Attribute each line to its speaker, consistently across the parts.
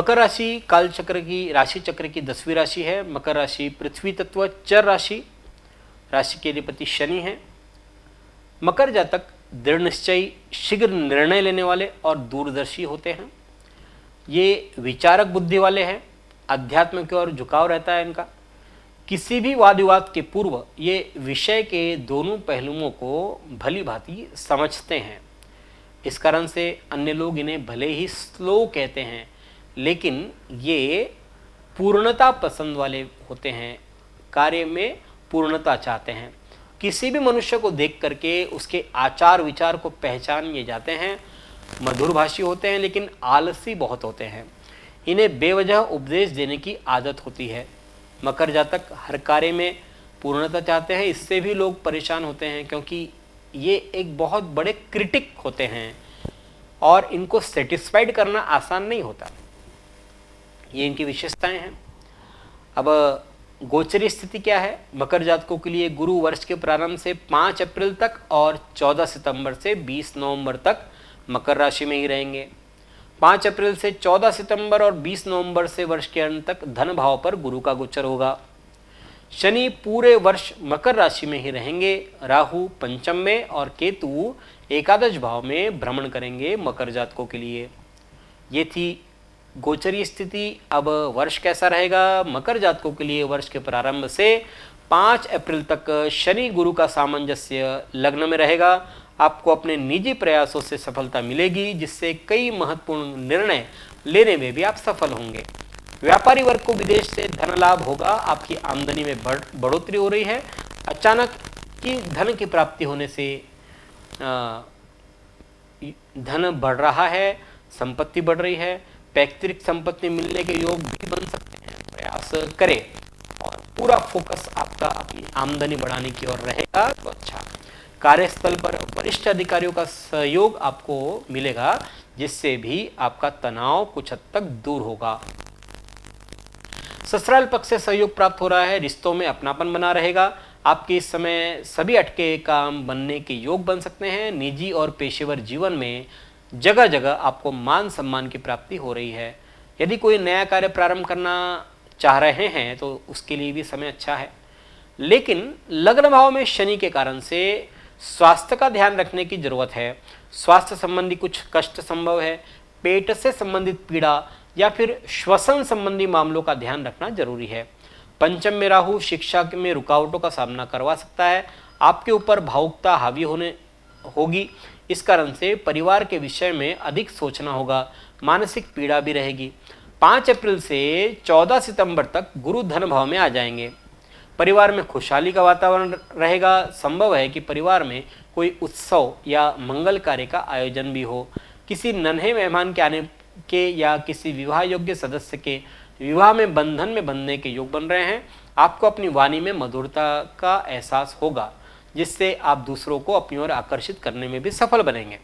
Speaker 1: मकर राशि काल चक्र की राशि चक्र की 10वीं राशि है। मकर राशि पृथ्वी तत्व चर राशि, राशि के अधिपति शनि है। मकर जातक दृढ़ निश्चयी, शीघ्र निर्णय लेने वाले और दूरदर्शी होते हैं। ये विचारक बुद्धि वाले हैं, अध्यात्म की ओर झुकाव रहता है इनका। किसी भी वाद विवाद के पूर्व ये विषय के दोनों पहलुओं को भली भांति समझते हैं। इस कारण से अन्य लोग इन्हें भले ही स्लो कहते हैं, लेकिन ये पूर्णता पसंद वाले होते हैं, कार्य में पूर्णता चाहते हैं। किसी भी मनुष्य को देख करके उसके आचार विचार को पहचान लिए जाते हैं। मधुरभाषी होते हैं लेकिन आलसी बहुत होते हैं। इन्हें बेवजह उपदेश देने की आदत होती है। मकर जातक हर कार्य में पूर्णता चाहते हैं, इससे भी लोग परेशान होते हैं क्योंकि ये एक बहुत बड़े क्रिटिक होते हैं और इनको सेटिस्फाइड करना आसान नहीं होता। ये इनकी विशेषताएं हैं। अब गोचरी स्थिति क्या है? मकर जातकों के लिए गुरु वर्ष के प्रारंभ से 5 अप्रैल तक और 14 सितंबर से 20 नवंबर तक मकर राशि में ही रहेंगे। 5 अप्रैल से 14 सितंबर और 20 नवंबर से वर्ष के अंत तक धन भाव पर गुरु का गोचर होगा। शनि पूरे वर्ष मकर राशि में ही रहेंगे। राहु पंचम में और केतु एकादश भाव में भ्रमण करेंगे मकर जातकों के लिए। ये थी गोचरी स्थिति। अब वर्ष कैसा रहेगा मकर जातकों के लिए? वर्ष के प्रारंभ से 5 अप्रैल तक शनि गुरु का सामंजस्य लग्न में रहेगा। आपको अपने निजी प्रयासों से सफलता मिलेगी, जिससे कई महत्वपूर्ण निर्णय लेने में भी आप सफल होंगे। व्यापारी वर्ग को विदेश से धन लाभ होगा। आपकी आमदनी में बढ़ोतरी हो रही है। अचानक की धन की प्राप्ति होने से धन बढ़ रहा है, संपत्ति बढ़ रही है। पैतृक संपत्ति मिलने के योग भी बन सकते हैं। प्रयास करें और पूरा फोकस आपका अपनी आमदनी बढ़ाने की ओर रहेगा तो अच्छा। कार्यस्थल पर वरिष्ठ अधिकारियों का सहयोग आपको मिलेगा, जिससे भी आपका तनाव कुछ हद तक दूर होगा। ससुराल पक्ष से सहयोग प्राप्त हो रहा है। रिश्तों में अपनापन बना रहेगा। आपके इस समय सभी अटके काम बनने के योग बन सकते हैं। निजी और पेशेवर जीवन में जगह जगह आपको मान सम्मान की प्राप्ति हो रही है। यदि कोई नया कार्य प्रारंभ करना चाह रहे हैं तो उसके लिए भी समय अच्छा है, लेकिन लग्न भाव में शनि के कारण से स्वास्थ्य का ध्यान रखने की जरूरत है। स्वास्थ्य संबंधी कुछ कष्ट संभव है। पेट से संबंधित पीड़ा या फिर श्वसन संबंधी मामलों का ध्यान रखना जरूरी है। पंचम में राहु शिक्षा में रुकावटों का सामना करवा सकता है। आपके ऊपर भावुकता हावी होगी। इस कारण से परिवार के विषय में अधिक सोचना होगा। मानसिक पीड़ा भी रहेगी। 5 अप्रैल से 14 सितंबर तक गुरु धन भाव में आ जाएंगे। परिवार में खुशहाली का वातावरण रहेगा। संभव है कि परिवार में कोई उत्सव या मंगल कार्य का आयोजन भी हो। किसी नन्हे मेहमान के आने के या किसी विवाह योग्य सदस्य के विवाह में बंधन में बंधने के योग बन रहे हैं। आपको अपनी वाणी में मधुरता का एहसास होगा, जिससे आप दूसरों को अपनी ओर आकर्षित करने में भी सफल बनेंगे।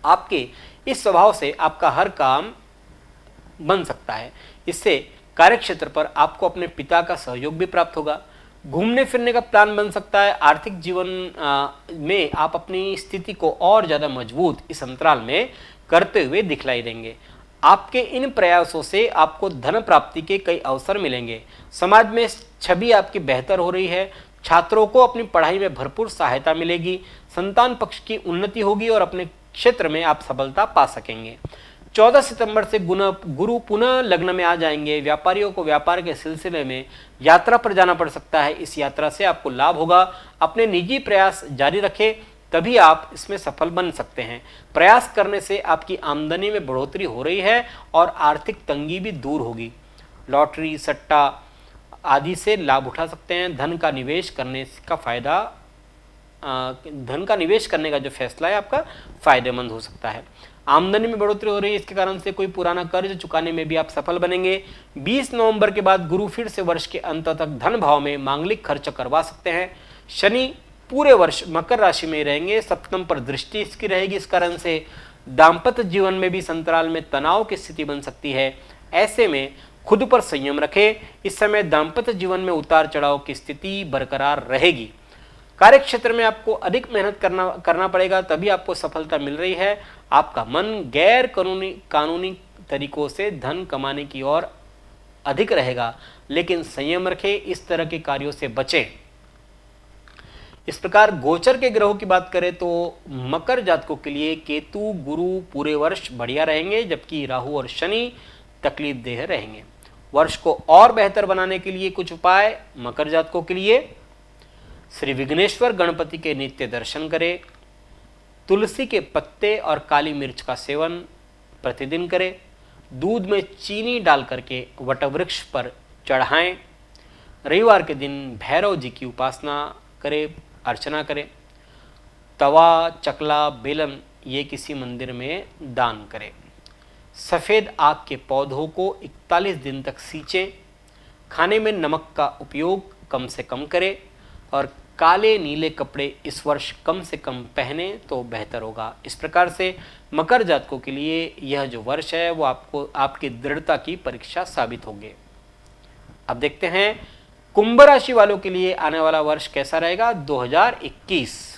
Speaker 1: आपके इस स्वभाव से आपका हर काम बन सकता है। इससे कार्यक्षेत्र पर आपको अपने पिता का सहयोग भी प्राप्त होगा। घूमने फिरने का प्लान बन सकता है। आर्थिक जीवन में आप अपनी स्थिति को और ज़्यादा मजबूत इस अंतराल में करते हुए दिखलाई देंगे। आपके इन प्रयासों से आपको धन प्राप्ति के कई अवसर मिलेंगे। समाज में छवि आपकी बेहतर हो रही है। छात्रों को अपनी पढ़ाई में भरपूर सहायता मिलेगी। संतान पक्ष की उन्नति होगी और अपने क्षेत्र में आप सफलता पा सकेंगे। 14 सितंबर से गुरु पुनः लग्न में आ जाएंगे। व्यापारियों को व्यापार के सिलसिले में यात्रा पर जाना पड़ सकता है। इस यात्रा से आपको लाभ होगा। अपने निजी प्रयास जारी रखें, तभी आप इसमें सफल बन सकते हैं। प्रयास करने से आपकी आमदनी में बढ़ोतरी हो रही है और आर्थिक तंगी भी दूर होगी। लॉटरी, सट्टा आदि से लाभ उठा सकते हैं। धन का निवेश करने का जो फैसला है आपका फायदेमंद हो सकता है। आमदनी में बढ़ोतरी हो रही है, इसके कारण से कोई पुराना कर्ज चुकाने में भी आप सफल बनेंगे। 20 नवंबर के बाद गुरु फिर से वर्ष के अंत तक धन भाव में मांगलिक खर्च करवा सकते हैं। शनि पूरे वर्ष मकर राशि में रहेंगे। सप्तम पर दृष्टि इसकी रहेगी। इस कारण से दाम्पत्य जीवन में भी संतराल में तनाव की स्थिति बन सकती है। ऐसे में खुद पर संयम रखें। इस समय दाम्पत्य जीवन में उतार चढ़ाव की स्थिति बरकरार रहेगी। कार्यक्षेत्र में आपको अधिक मेहनत करना पड़ेगा, तभी आपको सफलता मिल रही है। आपका मन गैर कानूनी तरीकों से धन कमाने की ओर अधिक रहेगा, लेकिन संयम रखें, इस तरह के कार्यों से बचें। इस प्रकार गोचर के ग्रहों की बात करें तो मकर जातकों के लिए केतु गुरु पूरे वर्ष बढ़िया रहेंगे, जबकि राहु और शनि तकलीफ देह रहेंगे। वर्ष को और बेहतर बनाने के लिए कुछ उपाय मकर जातकों के लिए: श्री विघ्नेश्वर गणपति के नित्य दर्शन करें, तुलसी के पत्ते और काली मिर्च का सेवन प्रतिदिन करें, दूध में चीनी डाल करके वटवृक्ष पर चढ़ाएं, रविवार के दिन भैरव जी की उपासना करें, अर्चना करें, तवा चकला बेलन ये किसी मंदिर में दान करें, सफ़ेद आग के पौधों को 41 दिन तक सींचें, खाने में नमक का उपयोग कम से कम करें और काले नीले कपड़े इस वर्ष कम से कम पहने तो बेहतर होगा। इस प्रकार से मकर जातकों के लिए यह जो वर्ष है वो आपको आपकी दृढ़ता की परीक्षा साबित होगी। अब देखते हैं कुंभ राशि वालों के लिए आने वाला वर्ष कैसा रहेगा 2021।